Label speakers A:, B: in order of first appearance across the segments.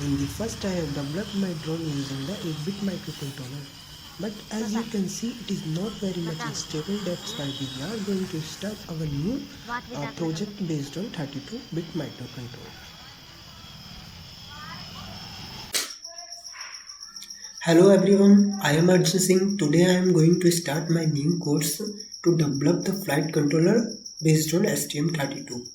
A: In the first I have developed my drone using the 8-bit microcontroller. But as you can see, it is not very much stable. That's why we are going to start our new project based on 32-bit microcontroller. Hello everyone, I am Arjun Singh. Today I am going to start my new course to develop the flight controller based on stm32.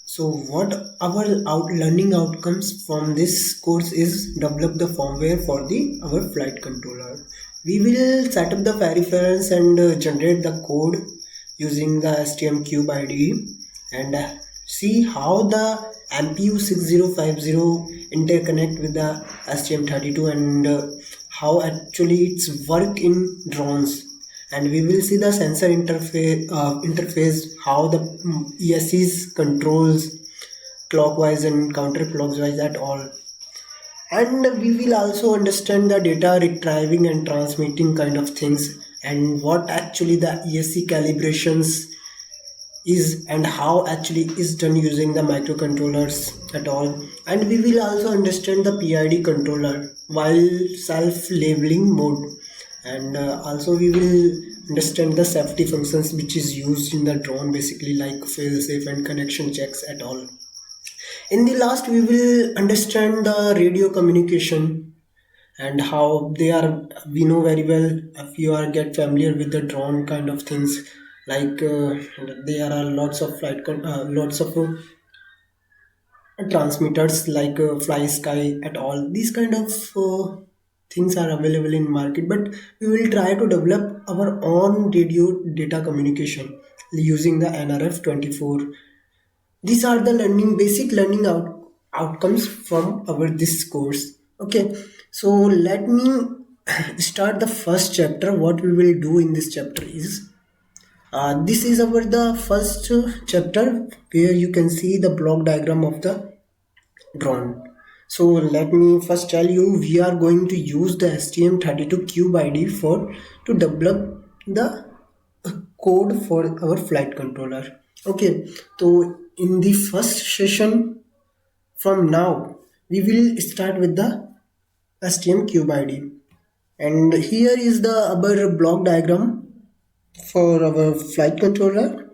A: So what our learning outcomes from this course is develop the firmware for our flight controller. We will set up the peripherals and generate the code using the stm IDE and see how the MPU 6050 interconnect with the stm32 and how actually it's work in drones. And we will see the sensor interface how the ESCs controls clockwise and counterclockwise at all, and we will also understand the data retrieving and transmitting kind of things, and what actually the ESC calibrations is and how actually is done using the microcontrollers at all. And we will also understand the PID controller while self-labeling mode, and also we will understand the safety functions which is used in the drone, basically like fail-safe and connection checks at all. In the last we will understand the radio communication and how they are. We know very well, if you are get familiar with the drone kind of things, like there are lots of lots of transmitters like fly sky at all. These kind of things are available in market, but we will try to develop our own radio data communication using the NRF24. These are the basic learning outcomes from our this course. Okay, so let me start the first chapter. What we will do in this chapter is this is our the first chapter, where you can see the block diagram of the drone. So let me first tell you, we are going to use the stm32 cube id for to develop the code for our flight controller. Okay, so in the first session from now we will start with the stm cube id, and here is the our block diagram for our flight controller.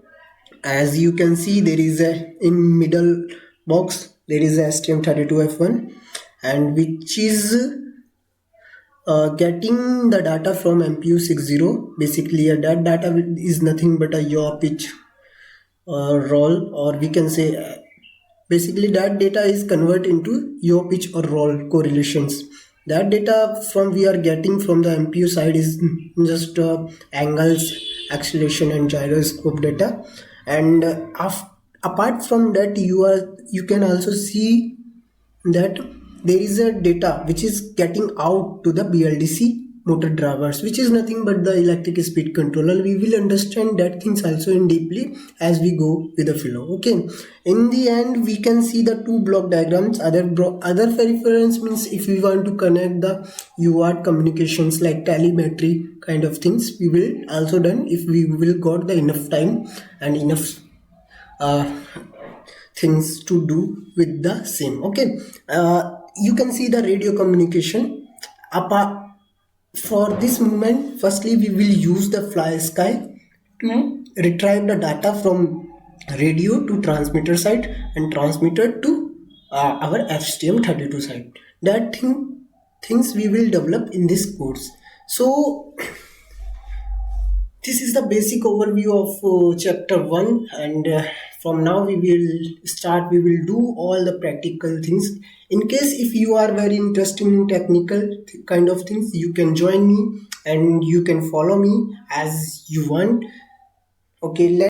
A: As you can see, there is a in middle box there is a stm32f1, and which is getting the data from MPU 60. Basically that data is nothing but a yaw pitch roll, or we can say basically that data is converted into yaw pitch or roll correlations. That data from we are getting from the MPU side is just angles, acceleration and gyroscope data. And apart from that, you can also see that there is a data which is getting out to the BLDC motor drivers, which is nothing but the electric speed controller. We will understand that things also in deeply as we go with the flow. Okay, in the end we can see the two block diagrams. Other peripherals means if we want to connect the UART communications like telemetry kind of things, we will also done if we will got the enough time and enough things to do with the same. Okay, you can see the radio communication. For this movement, firstly we will use the fly sky to retrieve the data from radio to transmitter side and transmitter to our stm32 side. That things we will develop in this course. So this is the basic overview of chapter 1, and from now we will do all the practical things. In case if you are very interested in technical kind of things, you can join me and you can follow me as you want. Okay,